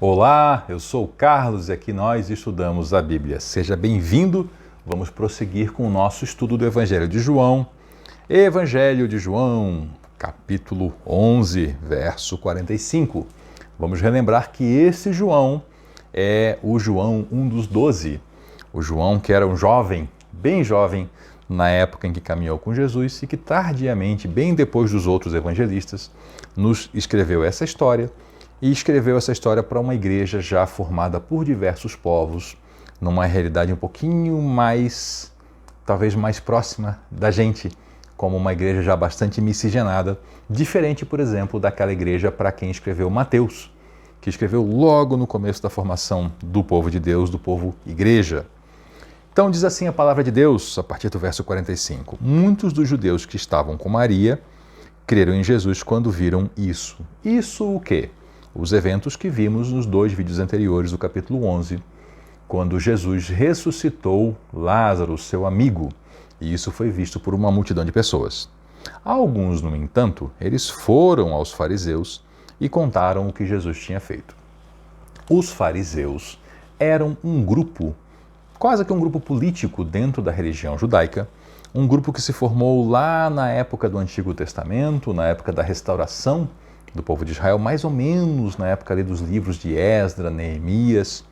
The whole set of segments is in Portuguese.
Olá, eu sou o Carlos e aqui nós estudamos a Bíblia. Seja bem-vindo. Vamos prosseguir com o nosso estudo do Evangelho de João. Evangelho de João, capítulo 11, verso 45. Vamos relembrar que esse João é o João, um dos 12. O João que era um jovem, bem jovem, na época em que caminhou com Jesus e que tardiamente, bem depois dos outros evangelistas, nos escreveu essa história. E escreveu essa história para uma igreja já formada por diversos povos, numa realidade um pouquinho mais, talvez mais próxima da gente, como uma igreja já bastante miscigenada, diferente, por exemplo, daquela igreja para quem escreveu Mateus, que escreveu logo no começo da formação do povo de Deus, do povo igreja. Então diz assim a palavra de Deus, a partir do verso 45. Muitos dos judeus que estavam com Maria creram em Jesus quando viram isso. Isso o quê? Os eventos que vimos nos 2 vídeos anteriores do capítulo 11, quando Jesus ressuscitou Lázaro, seu amigo, e isso foi visto por uma multidão de pessoas. Alguns, no entanto, eles foram aos fariseus e contaram o que Jesus tinha feito. Os fariseus eram um grupo, quase que um grupo político dentro da religião judaica, um grupo que se formou lá na época do Antigo Testamento, na época da restauração do povo de Israel, mais ou menos na época ali dos livros de Esdras, Neemias,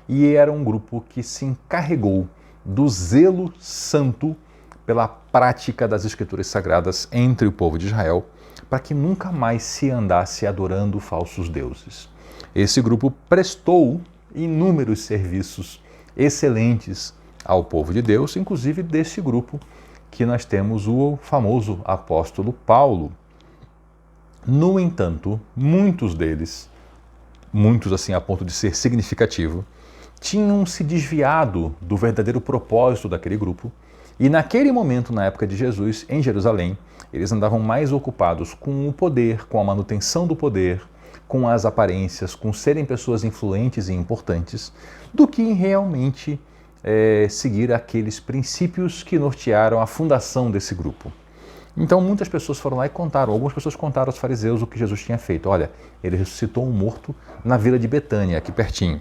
e era um grupo que se encarregou do zelo santo pela prática das escrituras sagradas entre o povo de Israel, para que nunca mais se andasse adorando falsos deuses. Esse grupo prestou inúmeros serviços excelentes ao povo de Deus, inclusive desse grupo que nós temos o famoso apóstolo Paulo. No entanto, muitos deles, muitos assim a ponto de ser significativo, tinham se desviado do verdadeiro propósito daquele grupo e naquele momento, na época de Jesus, em Jerusalém, eles andavam mais ocupados com o poder, com a manutenção do poder, com as aparências, com serem pessoas influentes e importantes, do que em realmente seguir aqueles princípios que nortearam a fundação desse grupo. Então muitas pessoas foram lá e contaram, algumas pessoas contaram aos fariseus o que Jesus tinha feito. Olha, ele ressuscitou um morto na vila de Betânia, aqui pertinho.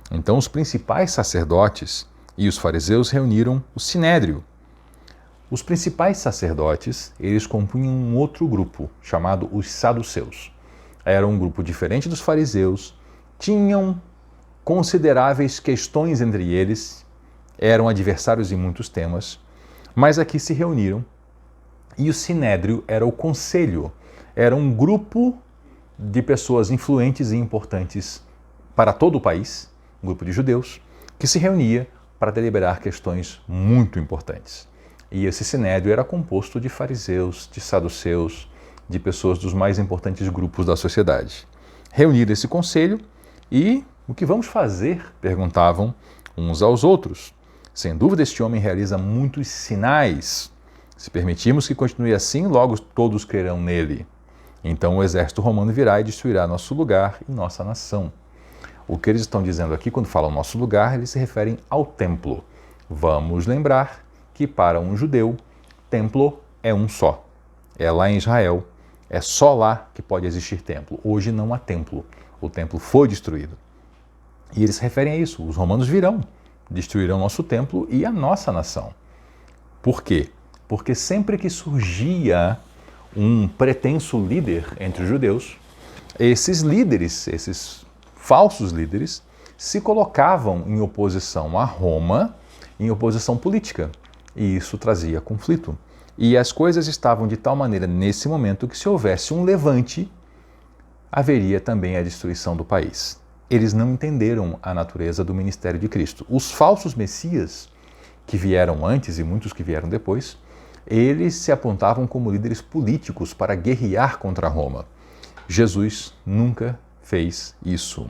Então os principais sacerdotes e os fariseus reuniram o sinédrio. Os principais sacerdotes, eles compunham um outro grupo, chamado os saduceus. Era um grupo diferente dos fariseus, tinham consideráveis questões entre eles, eram adversários em muitos temas, mas aqui se reuniram. E o sinédrio era o conselho, era um grupo de pessoas influentes e importantes para todo o país, um grupo de judeus, que se reunia para deliberar questões muito importantes. E esse sinédrio era composto de fariseus, de saduceus, de pessoas dos mais importantes grupos da sociedade. Reuniram esse conselho e o que vamos fazer? Perguntavam uns aos outros. Sem dúvida, este homem realiza muitos sinais. Se permitirmos que continue assim, logo todos crerão nele. Então o exército romano virá e destruirá nosso lugar e nossa nação. O que eles estão dizendo aqui, quando falam nosso lugar, eles se referem ao templo. Vamos lembrar que para um judeu, templo é um só. É lá em Israel, é só lá que pode existir templo. Hoje não há templo. O templo foi destruído. E eles se referem a isso. Os romanos virão, destruirão nosso templo e a nossa nação. Por quê? Porque sempre que surgia um pretenso líder entre os judeus, esses líderes, esses falsos líderes, se colocavam em oposição a Roma, em oposição política. E isso trazia conflito. E as coisas estavam de tal maneira nesse momento que se houvesse um levante, haveria também a destruição do país. Eles não entenderam a natureza do ministério de Cristo. Os falsos messias, que vieram antes e muitos que vieram depois, eles se apontavam como líderes políticos para guerrear contra Roma. Jesus nunca fez isso.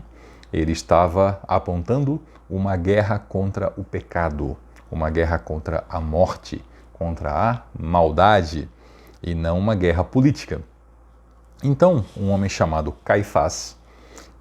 Ele estava apontando uma guerra contra o pecado, uma guerra contra a morte, contra a maldade, e não uma guerra política. Então, um homem chamado Caifás,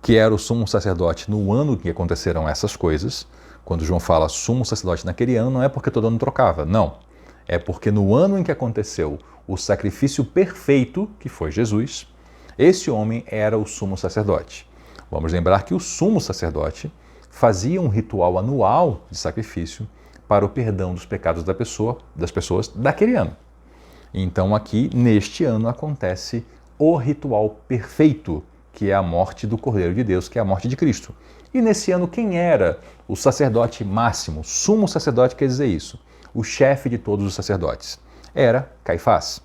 que era o sumo sacerdote no ano em que aconteceram essas coisas, quando João fala sumo sacerdote naquele ano, não é porque todo ano trocava, não. É porque no ano em que aconteceu o sacrifício perfeito, que foi Jesus, esse homem era o sumo sacerdote. Vamos lembrar que o sumo sacerdote fazia um ritual anual de sacrifício para o perdão dos pecados das pessoas daquele ano. Então aqui, neste ano, acontece o ritual perfeito, que é a morte do Cordeiro de Deus, que é a morte de Cristo. E nesse ano, quem era o sacerdote máximo? Sumo sacerdote quer dizer isso. O chefe de todos os sacerdotes. Era Caifás.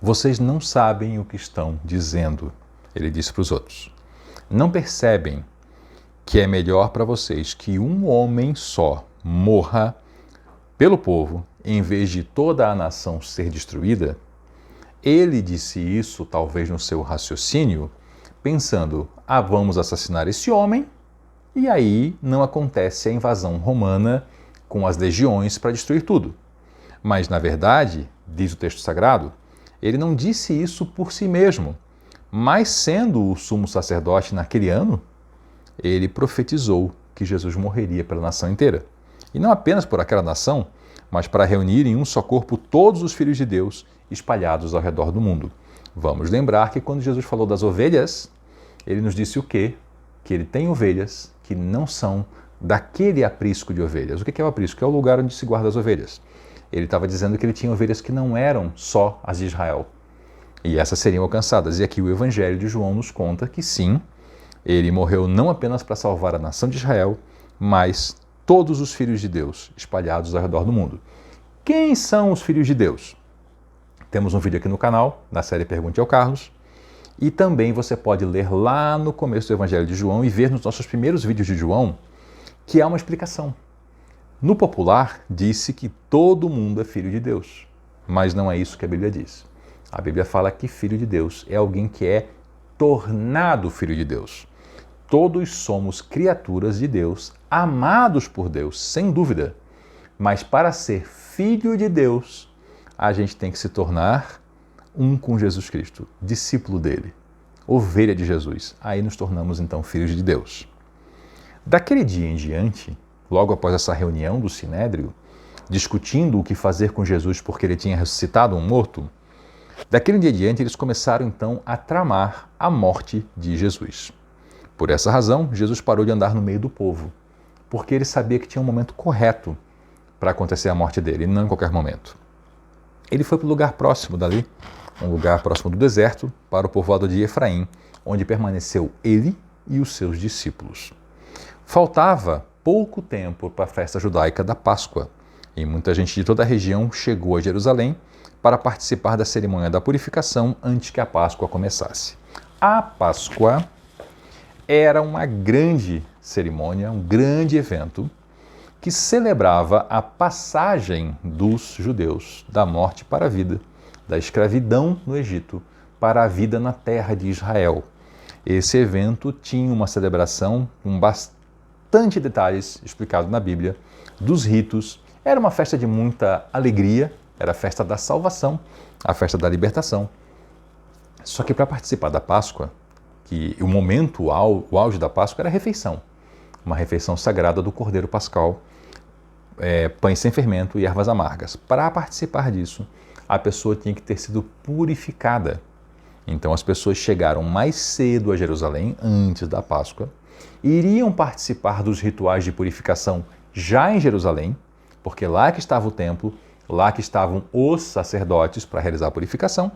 Vocês não sabem o que estão dizendo, ele disse para os outros. Não percebem que é melhor para vocês que um homem só morra pelo povo, em vez de toda a nação ser destruída? Ele disse isso, talvez no seu raciocínio, pensando, vamos assassinar esse homem, e aí não acontece a invasão romana com as legiões para destruir tudo. Mas, na verdade, diz o texto sagrado, ele não disse isso por si mesmo, mas sendo o sumo sacerdote naquele ano, ele profetizou que Jesus morreria pela nação inteira. E não apenas por aquela nação, mas para reunir em um só corpo todos os filhos de Deus espalhados ao redor do mundo. Vamos lembrar que quando Jesus falou das ovelhas, ele nos disse o quê? Que ele tem ovelhas que não são daquele aprisco de ovelhas. O que é o aprisco? É o lugar onde se guarda as ovelhas. Ele estava dizendo que ele tinha ovelhas que não eram só as de Israel. E essas seriam alcançadas. E aqui o Evangelho de João nos conta que sim, ele morreu não apenas para salvar a nação de Israel, mas todos os filhos de Deus espalhados ao redor do mundo. Quem são os filhos de Deus? Temos um vídeo aqui no canal, na série Pergunte ao Carlos, e também você pode ler lá no começo do Evangelho de João e ver nos nossos primeiros vídeos de João que há uma explicação. No popular, disse que todo mundo é filho de Deus, mas não é isso que a Bíblia diz. A Bíblia fala que filho de Deus é alguém que é tornado filho de Deus. Todos somos criaturas de Deus, amados por Deus, sem dúvida. Mas para ser filho de Deus, a gente tem que se tornar um com Jesus Cristo, discípulo dele, ovelha de Jesus. Aí nos tornamos então filhos de Deus. Daquele dia em diante, logo após essa reunião do Sinédrio, discutindo o que fazer com Jesus porque ele tinha ressuscitado um morto, daquele dia em diante eles começaram então a tramar a morte de Jesus. Por essa razão, Jesus parou de andar no meio do povo, porque ele sabia que tinha um momento correto para acontecer a morte dele, e não em qualquer momento. Ele foi para o lugar próximo dali, um lugar próximo do deserto, para o povoado de Efraim, onde permaneceu ele e os seus discípulos. Faltava pouco tempo para a festa judaica da Páscoa, e muita gente de toda a região chegou a Jerusalém para participar da cerimônia da purificação antes que a Páscoa começasse. A Páscoa era uma grande cerimônia, um grande evento que celebrava a passagem dos judeus da morte para a vida, da escravidão no Egito para a vida na terra de Israel. Esse evento tinha uma celebração com bastante detalhes explicados na Bíblia, dos ritos. Era uma festa de muita alegria, era a festa da salvação, a festa da libertação. Só que para participar da Páscoa, que o momento, o auge da Páscoa era a refeição, uma refeição sagrada do Cordeiro Pascal, pães sem fermento e ervas amargas. Para participar disso, a pessoa tinha que ter sido purificada. Então as pessoas chegaram mais cedo a Jerusalém, antes da Páscoa, iriam participar dos rituais de purificação já em Jerusalém, porque lá que estava o templo, lá que estavam os sacerdotes para realizar a purificação,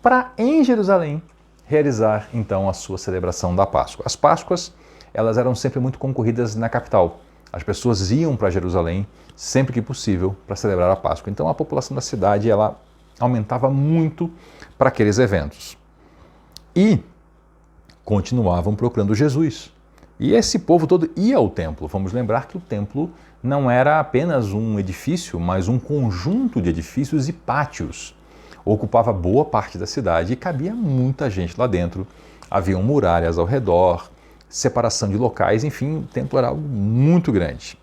para em Jerusalém realizar então a sua celebração da Páscoa. As Páscoas, elas eram sempre muito concorridas na capital. As pessoas iam para Jerusalém sempre que possível para celebrar a Páscoa. Então a população da cidade ela aumentava muito para aqueles eventos. E continuavam procurando Jesus. E esse povo todo ia ao templo. Vamos lembrar que o templo não era apenas um edifício, mas um conjunto de edifícios e pátios. Ocupava boa parte da cidade e cabia muita gente lá dentro. Haviam muralhas ao redor, separação de locais, enfim, o templo era algo muito grande.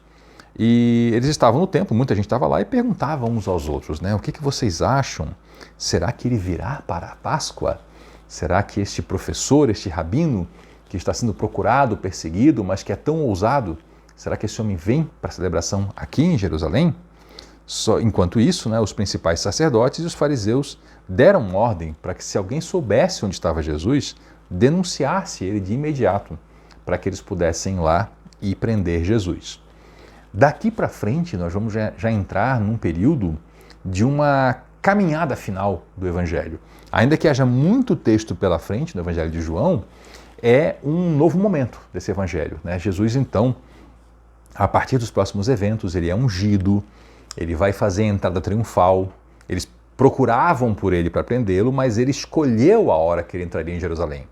E eles estavam no templo, muita gente estava lá e perguntavam uns aos outros, né? O que vocês acham? Será que ele virá para a Páscoa? Será que este professor, este rabino, que está sendo procurado, perseguido, mas que é tão ousado, será que esse homem vem para a celebração aqui em Jerusalém? Enquanto isso, né, os principais sacerdotes e os fariseus deram ordem para que se alguém soubesse onde estava Jesus, denunciasse ele de imediato para que eles pudessem ir lá e prender Jesus. Daqui para frente, nós vamos já entrar num período de uma caminhada final do Evangelho. Ainda que haja muito texto pela frente no Evangelho de João, é um novo momento desse Evangelho, né? Jesus, então, a partir dos próximos eventos, ele é ungido, ele vai fazer a entrada triunfal. Eles procuravam por ele para prendê-lo, mas ele escolheu a hora que ele entraria em Jerusalém.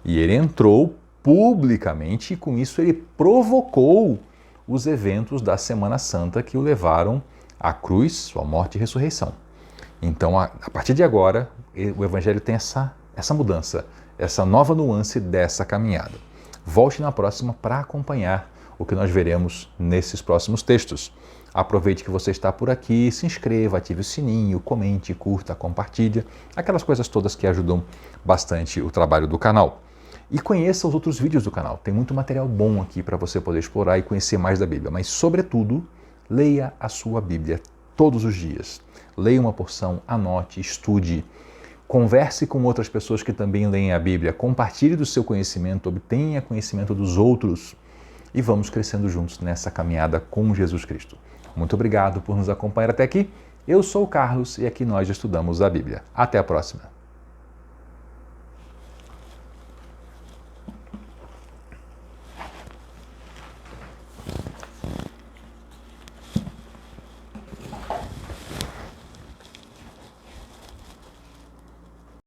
E ele entrou publicamente e com isso ele provocou os eventos da Semana Santa que o levaram à cruz, sua morte e ressurreição. Então, a partir de agora, o Evangelho tem essa mudança, essa nova nuance dessa caminhada. Volte na próxima para acompanhar o que nós veremos nesses próximos textos. Aproveite que você está por aqui, se inscreva, ative o sininho, comente, curta, compartilhe, aquelas coisas todas que ajudam bastante o trabalho do canal. E conheça os outros vídeos do canal, tem muito material bom aqui para você poder explorar e conhecer mais da Bíblia. Mas, sobretudo, leia a sua Bíblia todos os dias. Leia uma porção, anote, estude, converse com outras pessoas que também leem a Bíblia, compartilhe do seu conhecimento, obtenha conhecimento dos outros e vamos crescendo juntos nessa caminhada com Jesus Cristo. Muito obrigado por nos acompanhar até aqui. Eu sou o Carlos e aqui nós estudamos a Bíblia. Até a próxima.